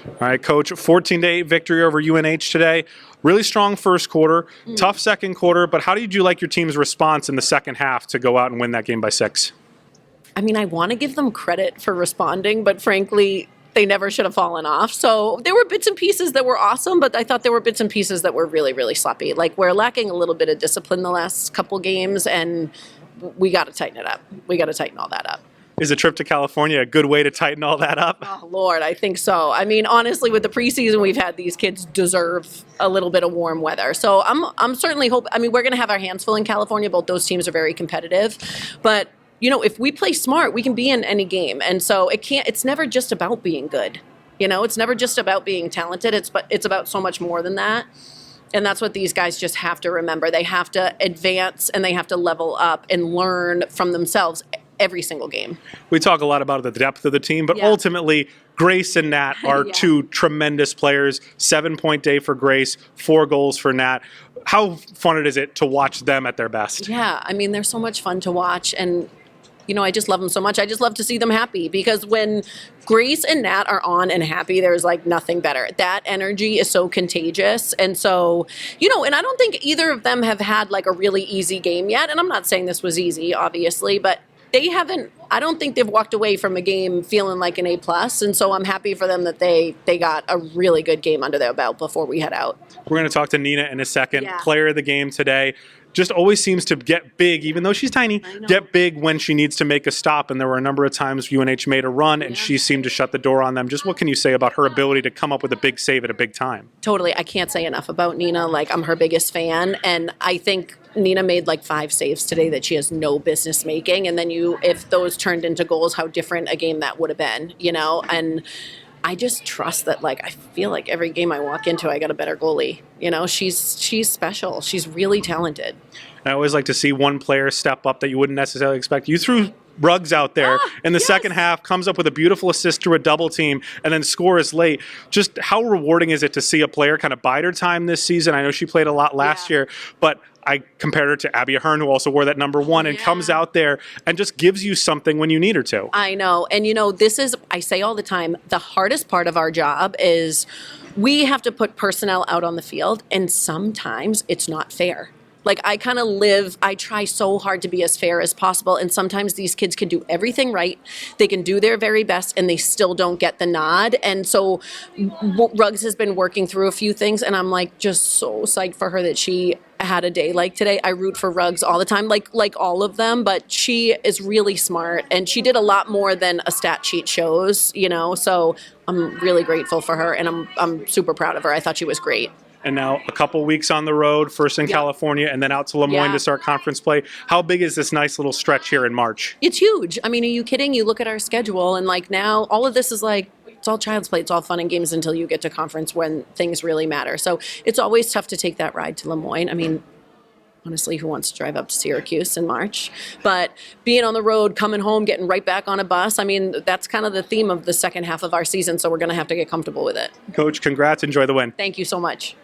All right, Coach, 14-8 victory over UNH today. Really strong first quarter, tough second quarter, but how did you like your team's response in the second half to go out and win that game by 6? I mean, I want to give them credit for responding, but frankly, they never should have fallen off. So there were bits and pieces that were awesome, but I thought there were bits and pieces that were really, really sloppy. Like, we're lacking a little bit of discipline the last couple games, and we got to tighten it up. We got to tighten all that up. Is a trip to California a good way to tighten all that up? Oh, Lord, I think so. I mean, honestly, with the preseason we've had, these kids deserve a little bit of warm weather. So I'm certainly hoping. I mean, we're going to have our hands full in California. Both those teams are very competitive. But, you know, if we play smart, we can be in any game. And so it's never just about being good. You know, it's never just about being talented. It's about so much more than that. And that's what these guys just have to remember. They have to advance and they have to level up and learn from themselves every single game. We talk a lot about the depth of the team, but ultimately, Grace and Nat are two tremendous players. 7-point day for Grace, 4 goals for Nat. How fun is it to watch them at their best? Yeah, I mean, they're so much fun to watch, and you know, I just love them so much. I just love to see them happy, because when Grace and Nat are on and happy, there's like nothing better. That energy is so contagious. And so, you know, and I don't think either of them have had like a really easy game yet. And I'm not saying this was easy, obviously, but I don't think they've walked away from a game feeling like an A+. And so I'm happy for them that they got a really good game under their belt before we head out. We're going to talk to Nina in a second. Player of the game today. Just always seems to get big, even though she's tiny, get big when she needs to make a stop. And there were a number of times UNH made a run and she seemed to shut the door on them. Just what can you say about her ability to come up with a big save at a big time? Totally. I can't say enough about Nina. Like, I'm her biggest fan. And I think Nina made like 5 saves today that she has no business making. And then if those turned into goals, how different a game that would have been, you know? And I just trust that, like, I feel like every game I walk into, I got a better goalie. You know, she's special. She's really talented. I always like to see one player step up that you wouldn't necessarily expect. You threw Ruggs out there in the second half, comes up with a beautiful assist to a double team, and then scores late. Just how rewarding is it to see a player kind of bide her time this season? I know she played a lot last year, but I compared her to Abby Ahern, who also wore that number 1 and comes out there and just gives you something when you need her to. I know. And, you know, this is, I say all the time, the hardest part of our job is we have to put personnel out on the field, and sometimes it's not fair. Like, I try so hard to be as fair as possible, and sometimes these kids can do everything right. They can do their very best, and they still don't get the nod. And so Ruggs has been working through a few things, and I'm, like, just so psyched for her that she had a day like today. I root for Ruggs all the time, like all of them, but she is really smart, and she did a lot more than a stat sheet shows, you know, so I'm really grateful for her, and I'm super proud of her. I thought she was great. And now a couple weeks on the road, first in California and then out to Lemoyne to start conference play. How big is this nice little stretch here in March? It's huge. I mean, are you kidding? You look at our schedule, and like now all of this is like, it's all child's play. It's all fun and games until you get to conference when things really matter. So it's always tough to take that ride to Lemoyne. I mean, honestly, who wants to drive up to Syracuse in March? But being on the road, coming home, getting right back on a bus, I mean, that's kind of the theme of the second half of our season, so we're going to have to get comfortable with it. Coach, congrats. Enjoy the win. Thank you so much.